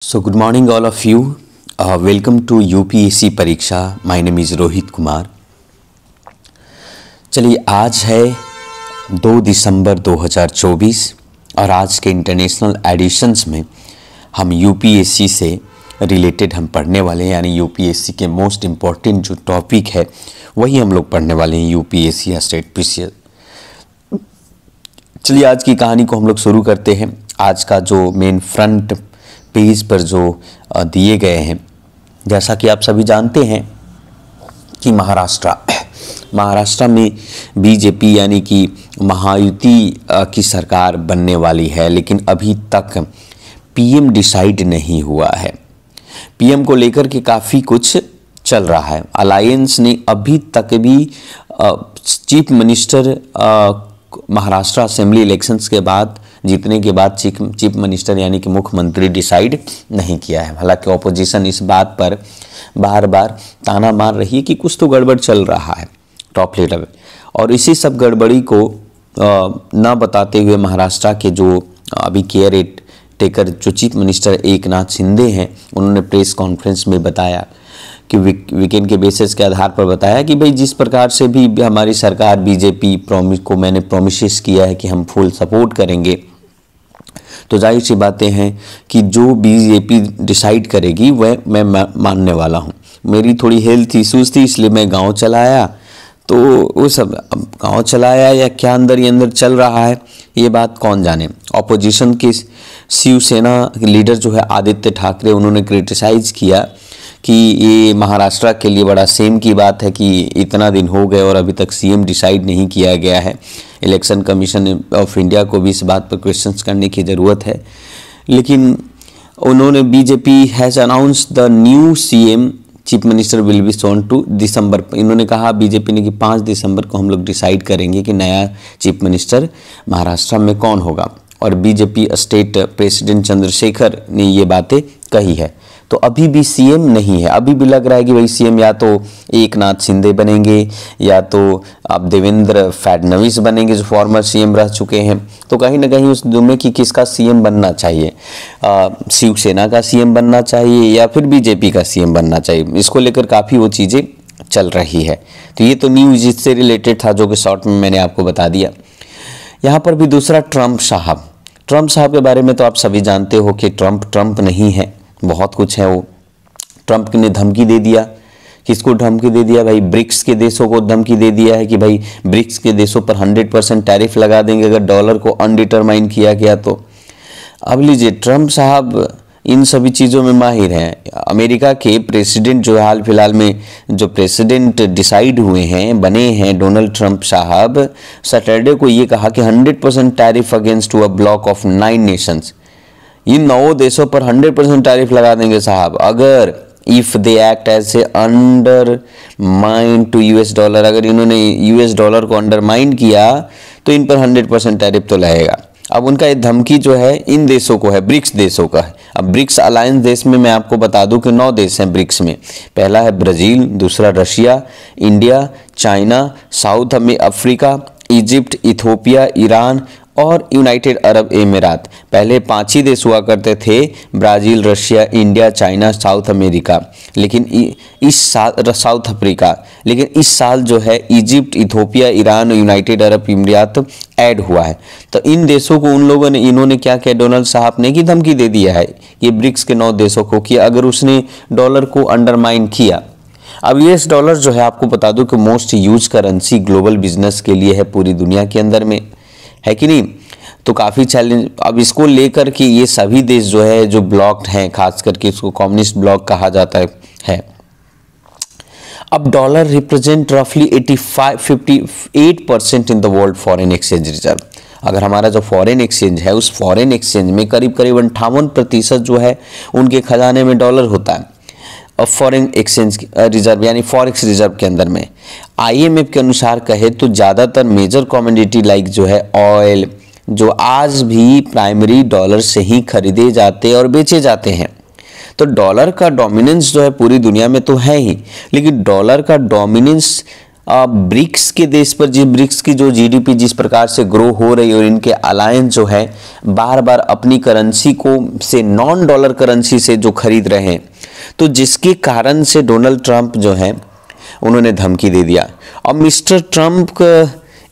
So good morning all of you. Welcome to UPSC परीक्षा. My name is Rohit Kumar. चलिए आज है 2 दिसंबर 2024 और आज के इंटरनेशनल एडिशंस में हम UPSC से रिलेटेड हम पढ़ने वाले हैं, यानी UPSC के मोस्ट इम्पॉर्टेंट जो टॉपिक है वही हम लोग पढ़ने वाले हैं UPSC या स्टेट पीसीएस. चलिए आज की कहानी को हम लोग शुरू करते हैं. आज का जो मेन फ्रंट पेज पर जो दिए गए हैं, जैसा कि आप सभी जानते हैं कि महाराष्ट्र में बीजेपी यानी कि महायुति की सरकार बनने वाली है, लेकिन अभी तक पीएम डिसाइड नहीं हुआ है. पीएम को लेकर के काफ़ी कुछ चल रहा है. अलायंस ने अभी तक भी chief minister Maharashtra assembly elections के बाद जीतने के बाद चीफ मिनिस्टर यानी कि मुख्यमंत्री डिसाइड नहीं किया है. हालांकि ऑपोजिशन इस बात पर बार बार ताना मार रही है कि कुछ तो गड़बड़ चल रहा है टॉप लेवल, और इसी सब गड़बड़ी को ना बताते हुए महाराष्ट्र के जो अभी केयर टेकर जो चीफ मिनिस्टर एकनाथ शिंदे हैं, उन्होंने प्रेस कॉन्फ्रेंस में बताया कि वीकेंड के बेसिस के आधार पर बताया कि भाई जिस प्रकार से भी हमारी सरकार बीजेपी को मैंने प्रोमिस किया है कि हम फुल सपोर्ट करेंगे, तो जाहिर सी बातें हैं कि जो बीजेपी डिसाइड करेगी वह मैं मानने वाला हूँ. मेरी थोड़ी हेल्थ इश्यूज थी, इसलिए मैं गांव चला आया. तो वो सब गांव चला आया या क्या अंदर ही अंदर चल रहा है ये बात कौन जाने. ऑपोजिशन के शिवसेना लीडर जो है आदित्य ठाकरे, उन्होंने क्रिटिसाइज किया कि ये महाराष्ट्र के लिए बड़ा सेम की बात है कि इतना दिन हो गए और अभी तक सीएम डिसाइड नहीं किया गया है. इलेक्शन कमीशन ऑफ इंडिया को भी इस बात पर क्वेश्चंस करने की ज़रूरत है. लेकिन उन्होंने BJP has announced the new CM chief minister will be shown two December. इन्होंने कहा बीजेपी ने कि 5 दिसंबर को हम लोग डिसाइड करेंगे कि नया चीफ मिनिस्टर महाराष्ट्र में कौन होगा. और बीजेपी स्टेट प्रेसिडेंट चंद्रशेखर ने ये बातें कही है. तो अभी भी सीएम नहीं है. अभी भी लग रहा है कि भाई सीएम या तो एकनाथ शिंदे बनेंगे या तो अब देवेंद्र फडणवीस बनेंगे जो फॉर्मर सीएम रह चुके हैं. तो कहीं ना कहीं उस दुमे की किसका सीएम बनना चाहिए, शिवसेना का सीएम बनना चाहिए या फिर बीजेपी का सीएम बनना चाहिए, इसको लेकर काफ़ी वो चीज़ें चल रही है. तो ये तो न्यूज़ इससे रिलेटेड था जो कि शॉर्ट में मैंने आपको बता दिया. यहाँ पर भी दूसरा ट्रंप साहब के बारे में तो आप सभी जानते हो कि ट्रंप नहीं है, बहुत कुछ है. वो ट्रंप ने धमकी दे दिया. किसको धमकी दे दिया भाई? ब्रिक्स के देशों को धमकी दे दिया है कि भाई ब्रिक्स के देशों पर 100% टैरिफ लगा देंगे अगर डॉलर को अनडिटरमाइन किया गया तो. अब लीजिए, ट्रंप साहब इन सभी चीज़ों में माहिर हैं. अमेरिका के प्रेसिडेंट जो हाल फिलहाल में जो प्रेसिडेंट डिसाइड हुए हैं, बने हैं, डोनाल्ड ट्रंप साहब, सैटरडे को ये कहा कि 100% tariff against to a bloc of 9 nations. इन 9 देशों पर 100% टैरिफ लगा देंगे साहब अगर if they act as a undermine to US dollar. अगर इन्होंने यूएस डॉलर को अंडरमाइन किया तो इन पर 100% टैरिफ तो लगेगा. अब उनका ये धमकी जो है इन देशों को है, ब्रिक्स देशों का है. अब ब्रिक्स अलायंस देश में मैं आपको बता दूं कि 9 देश हैं ब्रिक्स में. पहला है ब्राज़ील, दूसरा Russia, India, China, south Africa, Egypt, Ethiopia, Iran और यूनाइटेड अरब एमिरात. पहले 5 ही देश हुआ करते थे, Brazil, Russia, India, China, south America. लेकिन साउथ अफ्रीका. लेकिन इस साल जो है इजिप्ट, इथियोपिया, ईरान और यूनाइटेड अरब एमिरात ऐड हुआ है. तो इन देशों को उन लोगों ने इन्होंने क्या किया, डोनाल्ड साहब ने कि धमकी दे दिया है ये ब्रिक्स के 9 देशों को कि अगर उसने डॉलर को अंडरमाइन किया. अब यूएस डॉलर जो है आपको बता दूं कि most use currency global business के लिए है पूरी दुनिया के अंदर में, है कि नहीं. तो काफ़ी चैलेंज अब इसको लेकर कि ये सभी देश जो है जो ब्लॉक्ड हैं, खास करके इसको कम्युनिस्ट ब्लॉक कहा जाता है. अब डॉलर रिप्रेजेंट रफली 58% in the world foreign exchange reserve. अगर हमारा जो फॉरेन एक्सचेंज है उस फॉरेन एक्सचेंज में करीब 58% जो है उनके खजाने में डॉलर होता है. और फॉरेन एक्सचेंज रिजर्व यानी फॉरेक्स रिजर्व के अंदर में आईएमएफ के अनुसार कहे तो ज़्यादातर मेजर कमोडिटी लाइक जो है ऑयल, जो आज भी प्राइमरी डॉलर से ही खरीदे जाते और बेचे जाते हैं. तो डॉलर का डोमिनेंस जो है पूरी दुनिया में तो है ही, लेकिन डॉलर का डोमिनेंस ब्रिक्स के देश पर, जिस ब्रिक्स की जो जीडीपी जिस प्रकार से ग्रो हो रही है और इनके अलायंस जो है बार बार अपनी करेंसी को से नॉन डॉलर करेंसी से जो खरीद रहे हैं, तो जिसके कारण से डोनाल्ड ट्रंप जो है उन्होंने धमकी दे दिया। और mister Trump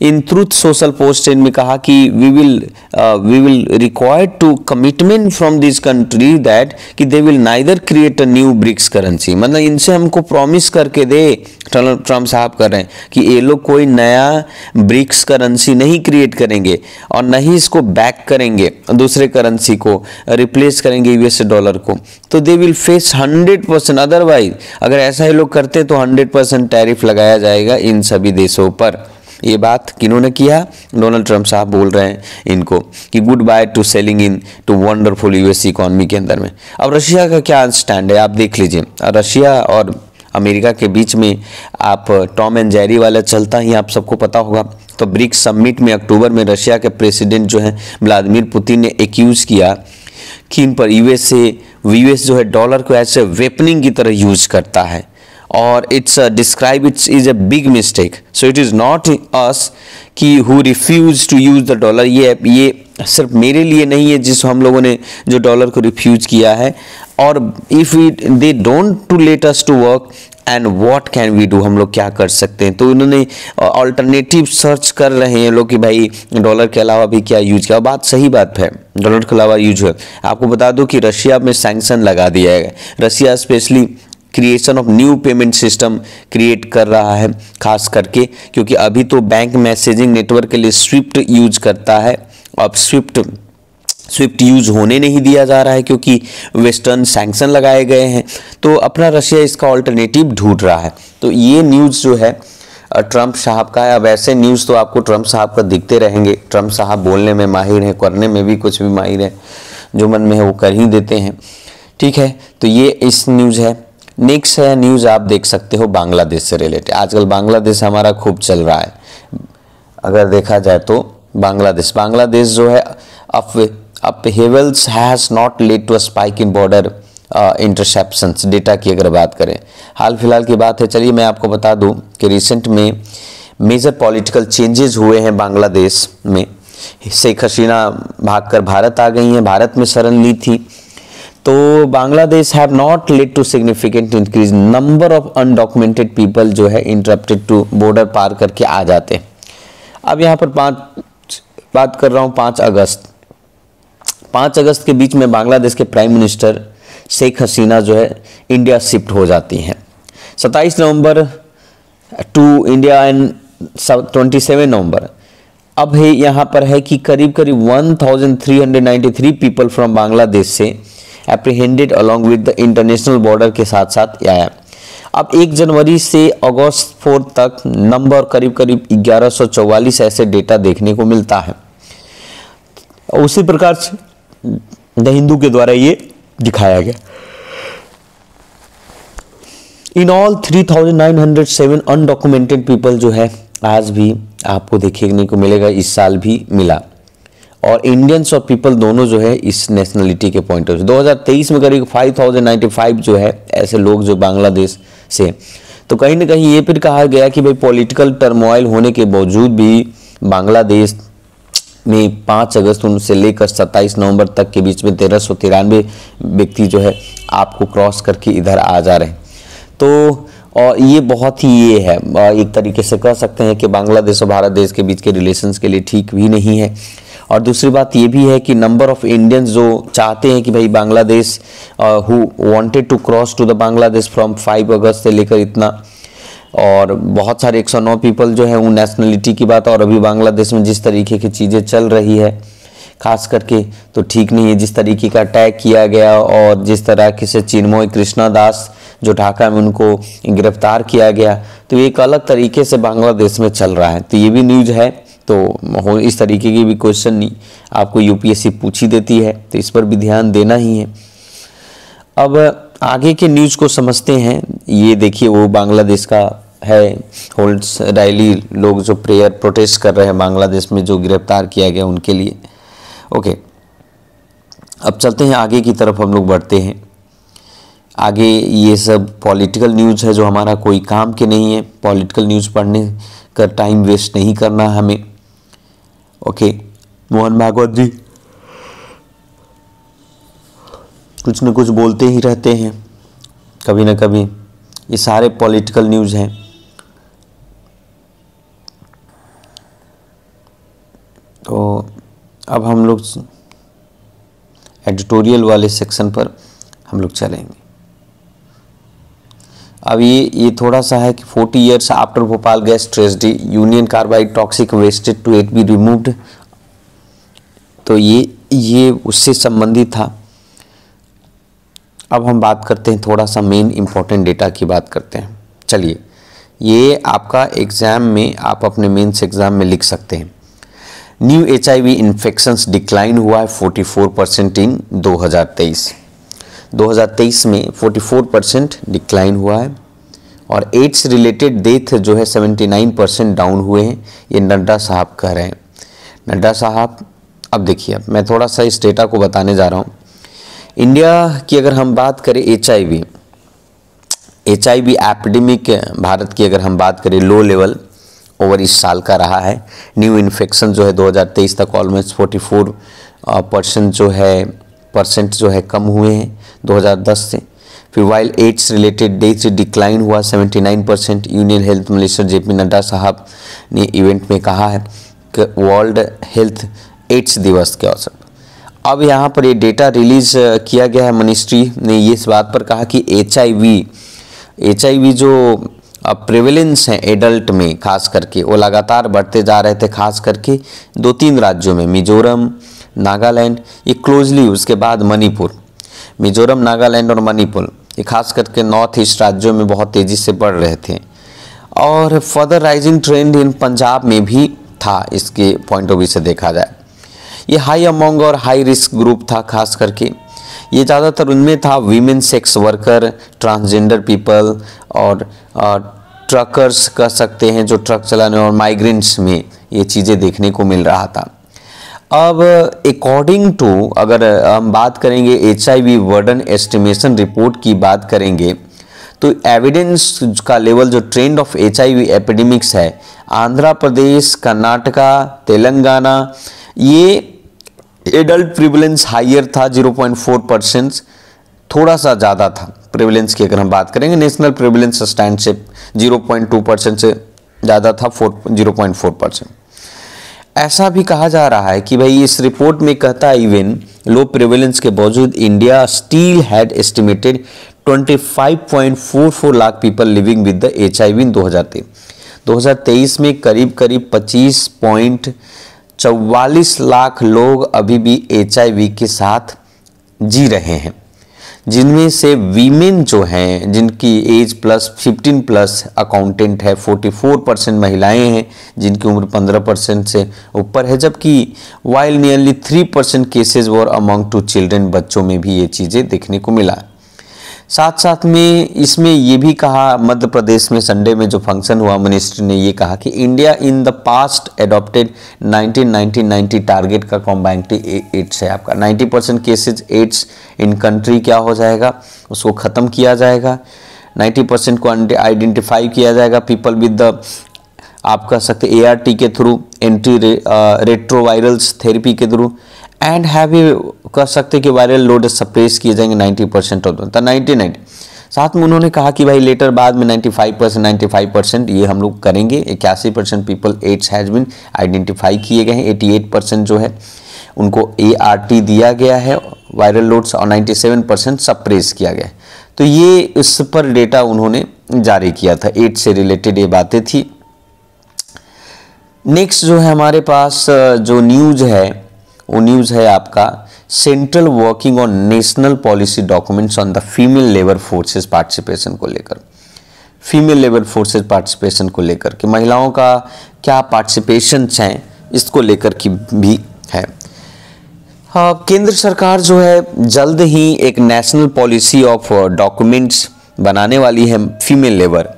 in Truth Social post में कहा कि we will require to commitment from this country that कि they will neither create a new BRICS currency, मतलब इनसे हमको प्रॉमिस करके दे, ट्रंप साहब कर रहे हैं कि ये लोग कोई नया ब्रिक्स करेंसी नहीं क्रिएट करेंगे और न ही इसको बैक करेंगे, दूसरे करेंसी को रिप्लेस करेंगे यूएस डॉलर को, तो दे विल फेस 100%, अदरवाइज अगर ऐसा ही लोग करते तो 100% टैरिफ लगाया जाएगा इन सभी देशों पर। ये बात किन्होंने किया? डोनाल्ड ट्रंप साहब बोल रहे हैं इनको कि good bye to selling in to wonderful US economy के अंदर में। अब रशिया का क्या स्टैंड है आप देख लीजिए। रशिया और अमेरिका के बीच में आप टॉम एंड जेरी वाला चलता ही आप सबको पता होगा। तो ब्रिक्स समिट में अक्टूबर में रशिया के प्रेसिडेंट जो है व्लादिमीर पुतिन ने एक्यूज किया कि इन पर यूएस जो है डॉलर को ऐसे वेपनिंग की तरह यूज करता है और it's describe it's is a big mistake. So it is not us कि who refuse to use the dollar, ये सिर्फ मेरे लिए नहीं है जिस हम लोगों ने जो डॉलर को रिफ्यूज किया है। और if they don't to let us to work and what can we do, हम लोग क्या कर सकते हैं। तो इन्होंने ऑल्टरनेटिव सर्च कर रहे हैं लोग कि भाई डॉलर के अलावा भी क्या यूज किया। बात सही बात है, डॉलर के अलावा यूज है। आपको बता दो कि रशिया में सैंक्शन लगा दिया है। Russia specially creation of new payment system create कर रहा है, खास करके क्योंकि अभी तो बैंक मैसेजिंग नेटवर्क के लिए स्विफ्ट यूज करता है। अब स्विफ्ट यूज होने नहीं दिया जा रहा है क्योंकि वेस्टर्न सैंक्शन लगाए गए हैं। तो अपना रशिया इसका ऑल्टरनेटिव ढूंढ रहा है। तो ये न्यूज़ जो है ट्रंप साहब का है। अब ऐसे न्यूज़ तो आपको ट्रंप साहब का दिखते रहेंगे। ट्रंप साहब बोलने में माहिर हैं, करने में भी कुछ भी माहिर है, जो मन में है वो कर ही देते हैं। ठीक है, तो ये इस न्यूज़ है। नेक्स्ट है न्यूज़ आप देख सकते हो बांग्लादेश से रिलेटेड। आजकल बांग्लादेश हमारा खूब चल रहा है। अगर देखा जाए तो बांग्लादेश जो है upheavals has not led to a spike in border interceptions data की अगर बात करें। हाल फिलहाल की बात है। चलिए मैं आपको बता दूं कि रिसेंट में मेजर पॉलिटिकल चेंजेस हुए हैं बांग्लादेश में। शेख हसीना भागकर भारत आ गई हैं, भारत में शरण ली थी। तो Bangladesh have not led to significant increase number of undocumented people जो है इंटरप्टेड टू बॉर्डर पार करके आ जाते हैं। अब यहाँ पर बात कर रहा हूँ 5 अगस्त के बीच में बांग्लादेश के प्राइम मिनिस्टर शेख हसीना जो है इंडिया शिफ्ट हो जाती हैं। 27 नवंबर टू इंडिया एंड 27 नवंबर। अब है यहाँ पर है कि करीब 1393 पीपल फ्रॉम बांग्लादेश से apprehended along with the international border के साथ साथ आया। अब 1 जनवरी से अगस्त 4 तक नंबर करीब 1144 ऐसे डेटा देखने को मिलता है। उसी प्रकार से द हिंदू के द्वारा ये दिखाया गया। इन ऑल 3907 अनडॉक्यूमेंटेड पीपल जो है आज भी आपको देखने को मिलेगा, इस साल भी मिला। और इंडियंस और पीपल दोनों जो है इस नेशनलिटी के पॉइंट ऑफ 2023 में करीब 5095 जो है ऐसे लोग जो बांग्लादेश से। तो कहीं ना कहीं ये फिर कहा गया कि भाई पॉलिटिकल टर्मोइल होने के बावजूद भी बांग्लादेश में 5 अगस्त से लेकर 27 नवंबर तक के बीच में 1393 व्यक्ति जो है आपको क्रॉस करके इधर आ जा रहे हैं। तो और ये बहुत ही ये है, एक तरीके से कह सकते हैं कि बांग्लादेश और भारत देश के बीच के रिलेशंस के लिए ठीक भी नहीं है। और दूसरी बात ये भी है कि नंबर ऑफ इंडियंस जो चाहते हैं कि भाई Bangladesh who wanted to cross to the Bangladesh from 5 अगस्त से लेकर इतना, और बहुत सारे 109 पीपल जो है वो नेशनलिटी की बात। और अभी बांग्लादेश में जिस तरीके की चीज़ें चल रही है खास करके तो ठीक नहीं है। जिस तरीके का अटैक किया गया और जिस तरह से चिन्मय कृष्णा दास जो ढाका में उनको गिरफ्तार किया गया, तो एक अलग तरीके से बांग्लादेश में चल रहा है। तो ये भी न्यूज़ है। तो इस तरीके की भी क्वेश्चन नहीं आपको यूपीएससी पूछ ही देती है, तो इस पर भी ध्यान देना ही है। अब आगे के न्यूज़ को समझते हैं। ये देखिए वो बांग्लादेश का है, होल्ड्स रैली लोग जो प्रेयर प्रोटेस्ट कर रहे हैं बांग्लादेश में जो गिरफ्तार किया गया उनके लिए। ओके, अब चलते हैं आगे की तरफ हम लोग बढ़ते हैं। आगे ये सब पॉलिटिकल न्यूज़ है जो हमारा कोई काम के नहीं है, पॉलिटिकल न्यूज़ पढ़ने का टाइम वेस्ट नहीं करना हमें। ओके, मोहन भागवत जी कुछ न कुछ बोलते ही रहते हैं कभी ना कभी, ये सारे पॉलिटिकल न्यूज़ हैं। तो अब हम लोग एडिटोरियल वाले सेक्शन पर हम लोग चलेंगे। अब ये थोड़ा सा है कि 40 years after Bhopal gas tragedy, Union Carbide toxic wasted to it be removed. तो ये उससे संबंधित था। अब हम बात करते हैं थोड़ा सा मेन इंपॉर्टेंट डेटा की बात करते हैं। चलिए, ये आपका एग्ज़ाम में, आप अपने मेंस एग्ज़ाम में लिख सकते हैं। न्यू HIV इन्फेक्शंस डिक्लाइन हुआ है 44% इन 2023 में 44% डिक्लाइन हुआ है। और एड्स रिलेटेड डेथ जो है 79% डाउन हुए हैं, ये नड्डा साहब कह रहे हैं। नड्डा साहब, अब देखिए, अब मैं थोड़ा सा इस डेटा को बताने जा रहा हूँ। इंडिया की अगर हम बात करें HIV एपिडेमिक, भारत की अगर हम बात करें, लो लेवल ओवर इस साल का रहा है। न्यू इन्फेक्शन जो है 2023 तक ऑलमोस्ट 44% जो है कम हुए हैं 2010 से। फिर while AIDS related death decline हुआ 79%। Union health minister JP Nadda साहब ने इवेंट में कहा है कि वर्ल्ड हेल्थ एड्स दिवस के अवसर पर। अब यहाँ पर ये डेटा रिलीज किया गया है। मिनिस्ट्री ने ये इस बात पर कहा कि HIV जो प्रेवलेंस है एडल्ट में खास करके, वो लगातार बढ़ते जा रहे थे, खास करके 2-3 राज्यों में, मिजोरम, नागालैंड, ये क्लोजली, उसके बाद मणिपुर। मिजोरम, नागालैंड और मणिपुर ये खास करके नॉर्थ ईस्ट राज्यों में बहुत तेज़ी से बढ़ रहे थे। और फर्दर राइजिंग ट्रेंड इन पंजाब में भी था, इसके पॉइंट ऑफ व्यू से देखा जाए। ये हाई अमोंग और हाई रिस्क ग्रुप था, खास करके ये ज़्यादातर उनमें था women sex worker, transgender people और ट्रकर्स कह सकते हैं, जो ट्रक चलाने, और माइग्रेंट्स में ये चीज़ें देखने को मिल रहा था। अब अकॉर्डिंग टू, अगर हम बात करेंगे HIV बर्डन एस्टिमेशन रिपोर्ट की बात करेंगे, तो एविडेंस का लेवल, जो ट्रेंड ऑफ HIV एपिडेमिक्स है, आंध्र प्रदेश, कर्नाटका, तेलंगाना, ये एडल्ट प्रिवलेंस हायर था 0.4%, थोड़ा सा ज़्यादा था प्रिवलेंस की अगर हम बात करेंगे। नेशनल प्रिवलेंस स्टैंड से 0.2% से ज़्यादा था 0.4%। ऐसा भी कहा जा रहा है कि भाई इस रिपोर्ट में कहता है इवन लो प्रिवलेंस के बावजूद India still had estimated 25.44 lakh people living with the HIV इन 2023 में करीब 25.44 लाख लोग अभी भी HIV के साथ जी रहे हैं, जिनमें से वीमेन जो हैं, जिनकी एज +15+ अकाउंटेंट है, 44% महिलाएं हैं जिनकी उम्र 15% से ऊपर है, जबकि while nearly 3% cases were among to children, बच्चों में भी ये चीज़ें देखने को मिला। साथ साथ में इसमें ये भी कहा, मध्य प्रदेश में संडे में जो फंक्शन हुआ, मिनिस्ट्री ने ये कहा कि India in the past adopted 1990 target का कॉम्बाइंटी एड्स है आपका 90% केसेज एड्स इन कंट्री क्या हो जाएगा, उसको ख़त्म किया जाएगा। 90% को आइडेंटिफाई किया जाएगा पीपल विद द, आप कह सकते ART के थ्रू, एंटी रेट्रोवायरल्स थेरेपी के थ्रू, एंड हैव कह सकते कि वायरल लोड सप्रेस किए जाएंगे 90% ऑफ द 99। साथ में उन्होंने कहा कि भाई लेटर बाद में 95% ये हम लोग करेंगे। 81% people AIDS has been identify किए गए हैं, 88% जो है उनको ART दिया गया है वायरल लोड्स, और 97% सप्रेस किया गया है। तो ये इस पर डेटा उन्होंने जारी किया था, एड्स से रिलेटेड ये बातें थी। नेक्स्ट जो है हमारे पास जो न्यूज़ है, वो न्यूज़ है आपका central working on national policy documents on the female labour forces participation को लेकर। फीमेल लेबर फोर्सेस पार्टिसिपेशन को लेकर कि महिलाओं का क्या पार्टिसिपेशन हैं, इसको लेकर की भी है। केंद्र सरकार जो है जल्द ही एक नेशनल पॉलिसी ऑफ डॉक्यूमेंट्स बनाने वाली है फीमेल लेबर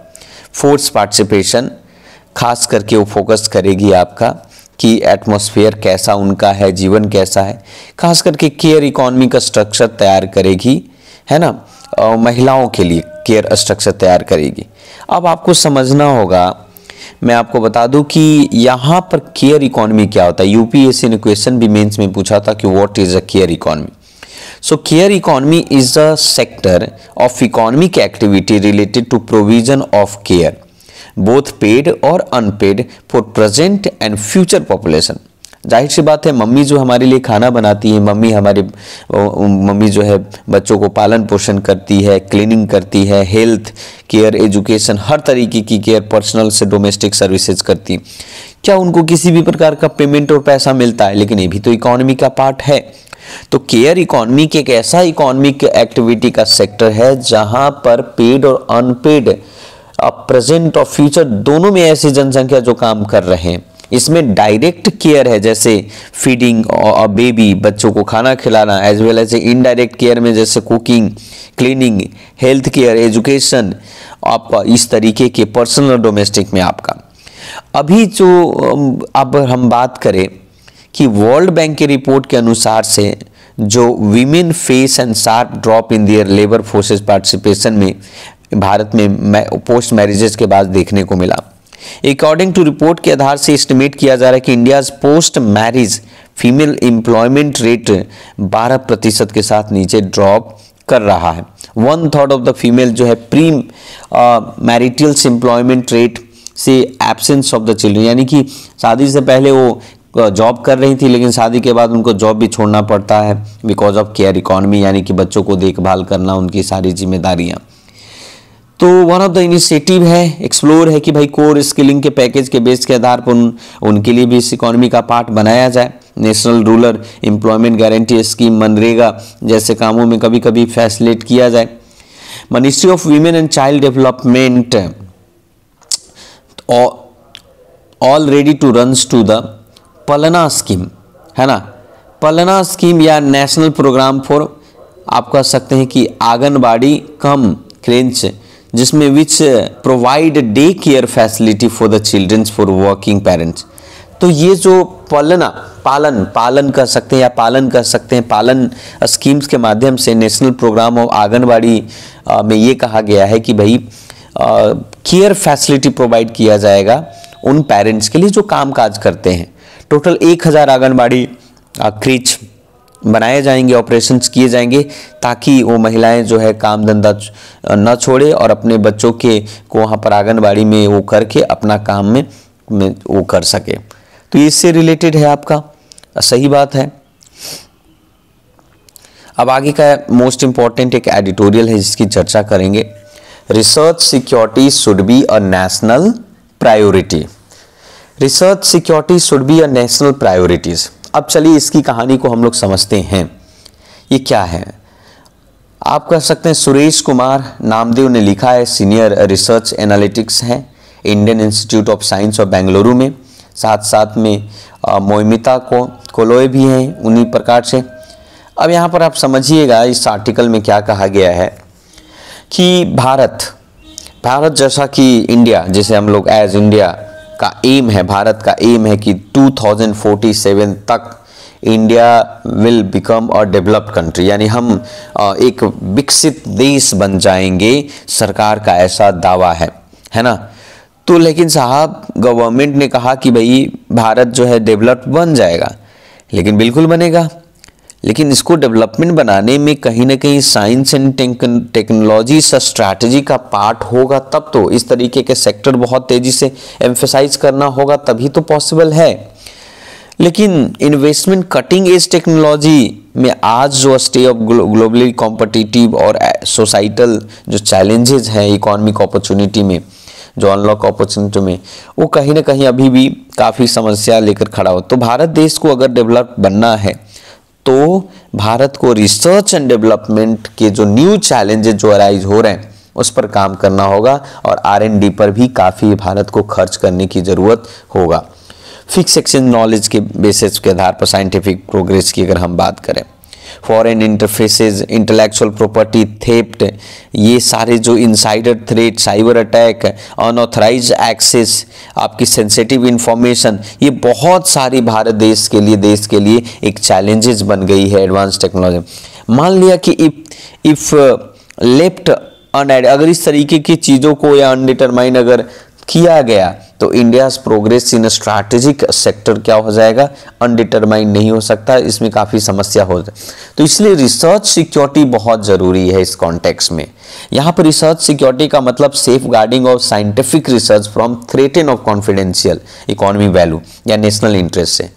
फोर्स पार्टिसिपेशन, खास करके वो फोकस करेगी आपका कि एटमॉस्फेयर कैसा उनका है, जीवन कैसा है, खास करके केयर इकोनॉमी का स्ट्रक्चर तैयार करेगी, है ना, महिलाओं के लिए केयर स्ट्रक्चर तैयार करेगी। अब आपको समझना होगा, मैं आपको बता दूं कि यहाँ पर केयर इकोनॉमी क्या होता है। यूपीएससी ने क्वेश्चन भी मेंस में पूछा था कि what is a care economy. So care economy is a sector of economic activity related to provision of care, both paid or unpaid, for present and future population। जाहिर सी बात है, mummy जो हमारे लिए खाना बनाती है, मम्मी जो है बच्चों को पालन पोषण करती है, क्लीनिंग करती है, हेल्थ केयर, एजुकेशन, हर तरीके की केयर, पर्सनल से डोमेस्टिक सर्विसेज करती है। क्या उनको किसी भी प्रकार का पेमेंट और पैसा मिलता है? लेकिन ये भी तो इकोनॉमी का पार्ट है। तो केयर इकोनॉमी एक ऐसा इकोनॉमिक एक्टिविटी का सेक्टर है जहां पर पेड और अनपेड, प्रेजेंट और फ्यूचर दोनों में ऐसी जनसंख्या जो काम कर रहे हैं। इसमें डायरेक्ट केयर है, जैसे फीडिंग और बेबी, बच्चों को खाना खिलाना, as well as indirect care में जैसे cooking, cleaning, health care, education, आपका इस तरीके के पर्सनल और डोमेस्टिक में आपका। अभी जो अब हम बात करें कि वर्ल्ड बैंक की रिपोर्ट के अनुसार से जो women face and sharp drop in their labour forces participation में भारत में पोस्ट मैरिजेस के बाद देखने को मिला। अकॉर्डिंग टू रिपोर्ट के आधार से एस्टिमेट किया जा रहा है कि India post marriage female employment rate 12% के साथ नीचे ड्रॉप कर रहा है। 1/3 ऑफ द फीमेल जो है प्री मैरिटल एम्प्लॉयमेंट रेट से एब्सेंस ऑफ द चिल्ड्रन, यानी कि शादी से पहले वो जॉब कर रही थी लेकिन शादी के बाद उनको जॉब भी छोड़ना पड़ता है बिकॉज ऑफ केयर इकोनॉमी, यानी कि बच्चों को देखभाल करना, उनकी सारी जिम्मेदारियां। तो वन ऑफ द इनिशिएटिव है, एक्सप्लोर है कि भाई कोर स्किलिंग के पैकेज के बेस के आधार पर उनके लिए भी इस इकोनॉमी का पार्ट बनाया जाए। National rural employment guarantee scheme, MNREGA जैसे कामों में कभी कभी फैसिलिटेट किया जाए। Ministry of women and child development already to runs to the Palna scheme, है ना, पलना स्कीम या नेशनल प्रोग्राम फॉर, आप कह सकते हैं कि आंगनबाड़ी कम क्रेंच, जिसमें which provide day care facility for the childrens for working parents. तो ये जो पालन कर सकते हैं या पालन कर सकते हैं, पालन स्कीम्स के माध्यम से नेशनल प्रोग्राम ऑफ आंगनबाड़ी में ये कहा गया है कि भाई केयर फैसिलिटी प्रोवाइड किया जाएगा उन पेरेंट्स के लिए जो काम काज करते हैं। टोटल 1000 आंगनबाड़ी क्रीच बनाए जाएंगे, ऑपरेशंस किए जाएंगे ताकि वो महिलाएं जो है काम धंधा न छोड़े और अपने बच्चों के को वहाँ पर आंगनबाड़ी में वो करके अपना काम में वो कर सके। तो इससे रिलेटेड है आपका, सही बात है। अब आगे का मोस्ट इंपॉर्टेंट एक एडिटोरियल है जिसकी चर्चा करेंगे। Research security should be a national priority. Research security should be a national priorities. अब चलिए इसकी कहानी को हम लोग समझते हैं, ये क्या है। आप कह सकते हैं सुरेश कुमार नामदेव ने लिखा है, सीनियर रिसर्च एनालिटिक्स है Indian institute of science of Bengaluru में। साथ साथ में मोमिता कोलोए भी हैं उन्हीं प्रकार से। अब यहाँ पर आप समझिएगा इस आर्टिकल में क्या कहा गया है कि भारत जैसा कि इंडिया, जैसे हम लोग एज इंडिया का एम है, भारत का एम है कि 2047 तक India will become a developed country, यानी हम एक विकसित देश बन जाएंगे, सरकार का ऐसा दावा है ना। तो लेकिन साहब गवर्नमेंट ने कहा कि भाई भारत जो है डेवलप्ड बन जाएगा, लेकिन बिल्कुल बनेगा, लेकिन इसको डेवलपमेंट बनाने में कहीं ना कहीं साइंस एंड टेक्नोलॉजी स्ट्रैटेजी का पार्ट होगा, तब तो इस तरीके के सेक्टर बहुत तेजी से एम्फेसाइज करना होगा, तभी तो पॉसिबल है। लेकिन इन्वेस्टमेंट कटिंग एज टेक्नोलॉजी में आज जो स्टे ऑफ ग्लोबली कॉम्पिटिटिव और सोसाइटल जो चैलेंजेस हैं इकोनॉमिक अपॉर्चुनिटी में, जो अनलॉक अपॉर्चुनिटी में, वो कहीं ना कहीं अभी भी काफ़ी समस्या लेकर खड़ा हो। तो भारत देश को अगर डेवलप बनना है तो भारत को रिसर्च एंड डेवलपमेंट के जो न्यू चैलेंजेस जो अराइज हो रहे हैं उस पर काम करना होगा और R&D पर भी काफ़ी भारत को खर्च करने की ज़रूरत होगा। फिक्स एक्सचेंज नॉलेज के बेसिस के आधार पर साइंटिफिक प्रोग्रेस की अगर हम बात करें, foreign interfaces, intellectual property theft, ये सारे जो insider threat, cyber attack, unauthorised access, आपकी सेंसिटिव इंफॉर्मेशन, ये बहुत सारी भारत देश के लिए एक चैलेंजेस बन गई है एडवांस टेक्नोलॉजी। मान लिया कि इफ लेफ्ट अगर इस तरीके की चीज़ों को या अनडिटरमाइन अगर किया गया तो India's progress in strategic sector क्या हो जाएगा, अनडिटरमाइन नहीं हो सकता, इसमें काफ़ी समस्या हो जाए। तो इसलिए रिसर्च सिक्योरिटी बहुत ज़रूरी है इस कॉन्टेक्स्ट में। यहाँ पर रिसर्च सिक्योरिटी का मतलब safeguarding of scientific research from threaten of confidential economy value या नेशनल इंटरेस्ट से।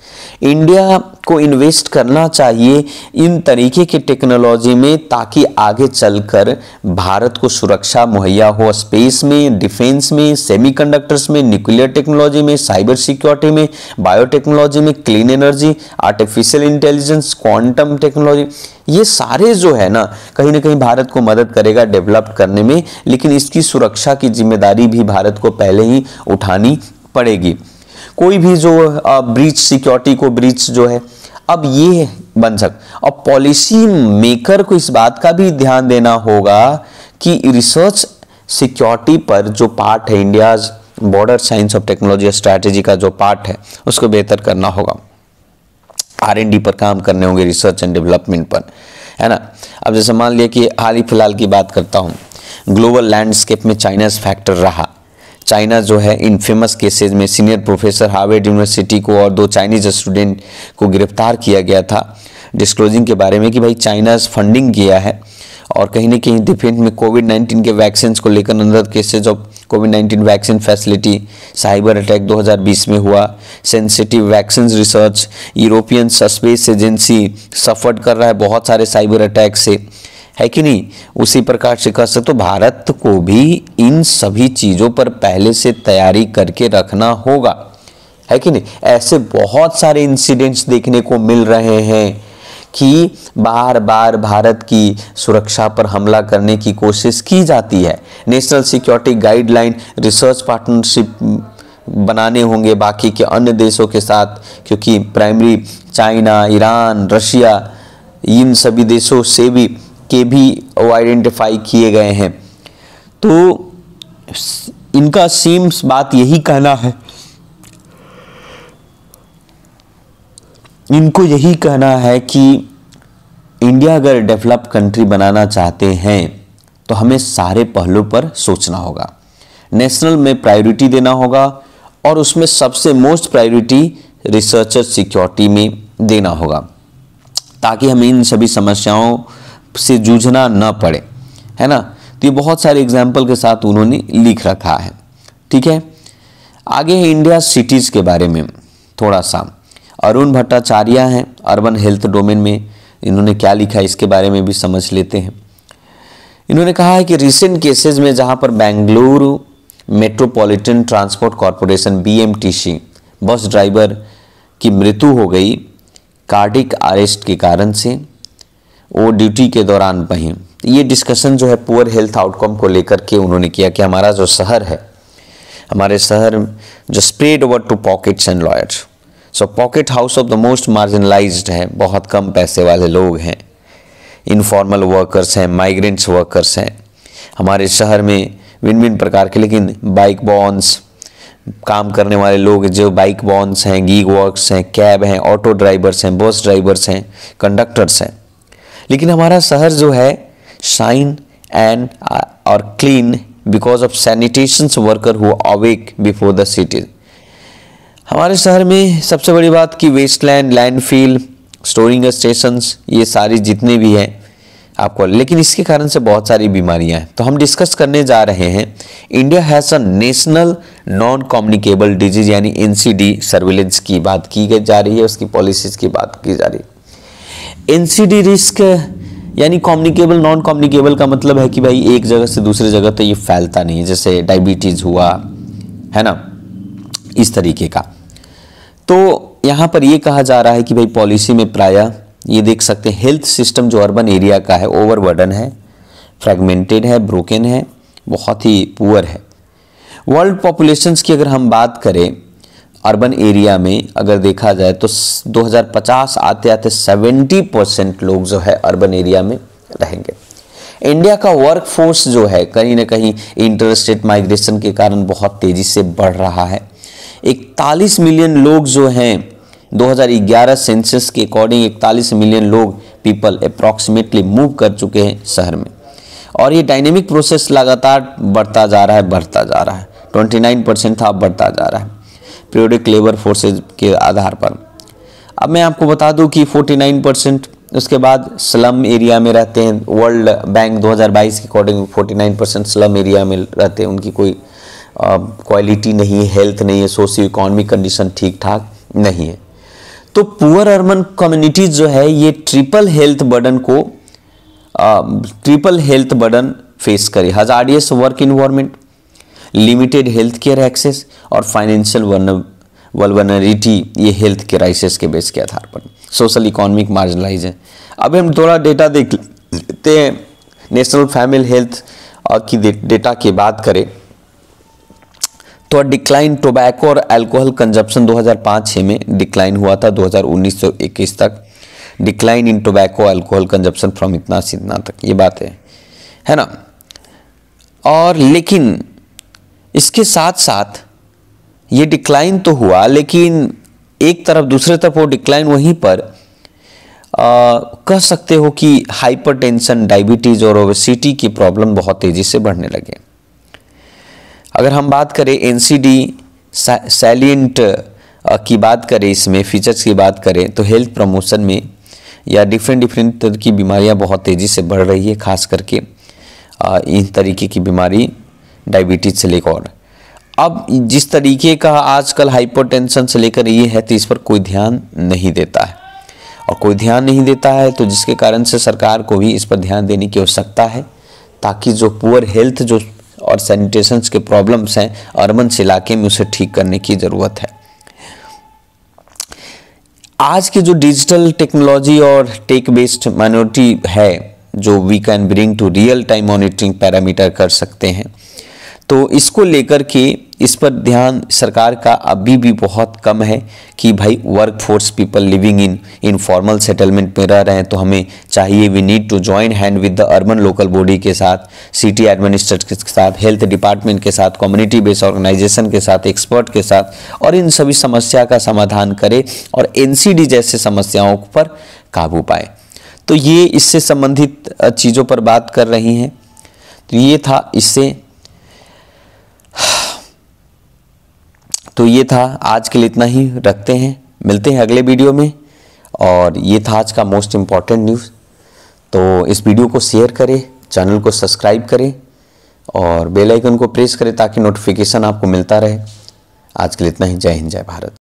इंडिया को इन्वेस्ट करना चाहिए इन तरीके की टेक्नोलॉजी में ताकि आगे चलकर भारत को सुरक्षा मुहैया हो, स्पेस में, डिफेंस में, सेमीकंडक्टर्स में, न्यूक्लियर टेक्नोलॉजी में, साइबर सिक्योरिटी में, बायोटेक्नोलॉजी में, clean energy, artificial intelligence, quantum technology, ये सारे जो है ना कहीं भारत को मदद करेगा डेवलप करने में, लेकिन इसकी सुरक्षा की जिम्मेदारी भी भारत को पहले ही उठानी पड़ेगी। कोई भी जो ब्रीच सिक्योरिटी को ब्रीच जो है अब ये बन और पॉलिसी मेकर को इस बात का भी ध्यान देना होगा कि रिसर्च सिक्योरिटी पर जो पार्ट है, India's border science of technology strategy का जो पार्ट है उसको बेहतर करना होगा। R&D पर काम करने होंगे, रिसर्च एंड डेवलपमेंट पर, है ना। अब जैसे मान लिया कि हाल ही फिलहाल की बात करता हूँ, ग्लोबल लैंडस्केप में चाइनाज फैक्टर रहा। चाइना जो है इन फेमस केसेस में सीनियर प्रोफेसर हार्वर्ड यूनिवर्सिटी को और 2 चाइनीज स्टूडेंट को गिरफ्तार किया गया था डिस्क्लोजिंग के बारे में कि भाई चाइना फंडिंग किया है और कहीं ना कहीं डिफेंस में कोविड-19 के वैक्सीन को लेकर अंदर केसेज ऑफ कोविड-19 वैक्सीन फैसिलिटी, साइबर अटैक 2020 में हुआ, sensitive vaccine research, European Space Agency suffer कर रहा है बहुत सारे साइबर अटैक से, है कि नहीं। उसी प्रकार से कर सकते तो भारत को भी इन सभी चीज़ों पर पहले से तैयारी करके रखना होगा, है कि नहीं। ऐसे बहुत सारे इंसिडेंट्स देखने को मिल रहे हैं कि बार बार भारत की सुरक्षा पर हमला करने की कोशिश की जाती है। National security guideline, research partnership बनाने होंगे बाकी के अन्य देशों के साथ, क्योंकि प्राइमरी चाइना, ईरान, रशिया, इन सभी देशों से भी वो आइडेंटिफाई किए गए हैं। तो इनका सीम्स बात यही कहना है, इनको यही कहना है कि इंडिया अगर डेवलप कंट्री बनाना चाहते हैं तो हमें सारे पहलू पर सोचना होगा, नेशनल में प्रायोरिटी देना होगा और उसमें सबसे मोस्ट प्रायोरिटी रिसर्चर सिक्योरिटी में देना होगा ताकि हमें इन सभी समस्याओं से जूझना न पड़े, है ना। तो ये बहुत सारे एग्जाम्पल के साथ उन्होंने लिख रखा है, ठीक है। आगे है इंडिया सिटीज़ के बारे में थोड़ा सा। अरुण भट्टाचार्य हैं अर्बन हेल्थ डोमेन में, इन्होंने क्या लिखा है इसके बारे में भी समझ लेते हैं। इन्होंने कहा है कि रिसेंट केसेस में जहां पर Bengaluru metropolitan transport corporation BMTC bus driver की मृत्यु हो गई कार्डिक अरेस्ट के कारण से, वो ड्यूटी के दौरान वहीं। ये डिस्कशन जो है पुअर हेल्थ आउटकम को लेकर के उन्होंने किया कि हमारा जो शहर है, हमारे शहर जो spread over to pockets and lawyers, so pocket house of the most marginalised है, बहुत कम पैसे वाले लोग हैं, इनफॉर्मल वर्कर्स हैं, माइग्रेंट्स वर्कर्स हैं हमारे शहर में भिन्न प्रकार के। लेकिन बाइक बॉन्स काम करने वाले लोग जो बाइक बॉन्स हैं, गीग वर्क्स हैं, कैब हैं, ऑटो ड्राइवर्स हैं, बस ड्राइवर्स हैं, कंडक्टर्स हैं। लेकिन हमारा शहर जो है शाइन एंड और clean because of sanitation worker who awake before the city. हमारे शहर में सबसे बड़ी बात कि वेस्टलैंड, लैंडफिल, स्टोरिंग स्टेशंस, ये सारी जितने भी हैं आपको, लेकिन इसके कारण से बहुत सारी बीमारियां हैं। तो हम डिस्कस करने जा रहे हैं India has a national non communicable disease यानी NCD सर्विलेंस की बात की जा रही है, उसकी पॉलिसीज की बात की जा रही है। NCD रिस्क यानी कम्युनिकेबल, नॉन कम्युनिकेबल का मतलब है कि भाई एक जगह से दूसरी जगह तो ये फैलता नहीं है, जैसे डायबिटीज़ हुआ, है ना, इस तरीके का। तो यहाँ पर ये कहा जा रहा है कि भाई पॉलिसी में प्रायः ये देख सकते हैं हेल्थ सिस्टम जो अर्बन एरिया का है ओवरबर्डन है, फ्रेगमेंटेड है, ब्रोकन है, बहुत ही पुअर है। वर्ल्ड पॉपुलेशंस की अगर हम बात करें अर्बन एरिया में अगर देखा जाए तो 2050 आते आते 70% लोग जो है अर्बन एरिया में रहेंगे। इंडिया का वर्क फोर्स जो है कहीं ना कहीं इंटरस्टेट माइग्रेशन के कारण बहुत तेज़ी से बढ़ रहा है। 41 मिलियन लोग जो हैं 2011 सेंसस के अकॉर्डिंग 41 मिलियन लोग पीपल अप्रॉक्सीमेटली मूव कर चुके हैं शहर में, और ये डायनेमिक प्रोसेस लगातार बढ़ता जा रहा है 29% था, अब बढ़ता जा रहा है पीरियोडिक लेबर फोर्सेज के आधार पर। अब मैं आपको बता दूं कि 49% उसके बाद स्लम एरिया में रहते हैं। वर्ल्ड बैंक 2022 के अकॉर्डिंग 49% स्लम एरिया में रहते हैं, उनकी कोई क्वालिटी नहीं है, हेल्थ नहीं है, सोशियो इकोनॉमिक कंडीशन ठीक ठाक नहीं है। तो पुअर अर्बन कम्युनिटीज जो है ये ट्रिपल हेल्थ बर्डन फेस करे, hazardous work environment, limited health care access और फाइनेंशियल वल्नरेबिलिटी, ये हेल्थ क्राइसिस के बेस के आधार पर सोशल इकोनॉमिक मार्जिनलाइज है। अब हम थोड़ा डेटा देख लेते हैं। नेशनल फैमिली हेल्थ की डेटा की बात करें तो डिक्लाइन टोबैको और अल्कोहल कंजप्शन 2005-6 में डिक्लाइन हुआ था, 2019 से 21 तक decline in tobacco alcohol consumption from इतना से इतना तक, ये बात है ना। और लेकिन इसके साथ साथ ये डिक्लाइन तो हुआ, लेकिन एक तरफ दूसरे तरफ वो डिक्लाइन वहीं पर कह सकते हो कि हाइपरटेंशन, डायबिटीज और ओबेसिटी की प्रॉब्लम बहुत तेजी से बढ़ने लगे। अगर हम बात करें एनसीडी सैलिएंट की बात करें, इसमें फीचर्स की बात करें तो हेल्थ प्रमोशन में या डिफरेंट तरह की बीमारियां बहुत तेज़ी से बढ़ रही है, खास करके इन तरीके की बीमारी डायबिटीज से लेकर। अब जिस तरीके का आजकल हाइपरटेंशन से लेकर ये है तो इस पर कोई ध्यान नहीं देता है, और कोई ध्यान नहीं देता है तो जिसके कारण से सरकार को भी इस पर ध्यान देने की आवश्यकता है, ताकि जो पुअर हेल्थ जो और सैनिटेशन के प्रॉब्लम्स हैं अर्बन इलाके में, उसे ठीक करने की ज़रूरत है। आज के जो डिजिटल टेक्नोलॉजी और टेक बेस्ड माइनॉरिटी है जो we can bring to real time monitoring parameter कर सकते हैं, तो इसको लेकर के इस पर ध्यान सरकार का अभी भी बहुत कम है कि भाई work force people living in informal settlement में रह रहे हैं, तो हमें चाहिए we need to join hand with the urban local body के साथ, सिटी एडमिनिस्ट्रेटर के साथ, हेल्थ डिपार्टमेंट के साथ, कम्युनिटी बेस्ड ऑर्गेनाइजेशन के साथ, एक्सपर्ट के साथ, और इन सभी समस्या का समाधान करे और एनसीडी जैसे समस्याओं पर काबू पाए। तो ये इससे संबंधित चीज़ों पर बात कर रही हैं। तो ये था आज के लिए, इतना ही रखते हैं, मिलते हैं अगले वीडियो में। और ये था आज का मोस्ट इम्पॉर्टेंट न्यूज़। तो इस वीडियो को शेयर करें, चैनल को सब्सक्राइब करें और बेल आइकन को प्रेस करें ताकि नोटिफिकेशन आपको मिलता रहे। आज के लिए इतना ही। जय हिंद, जय भारत।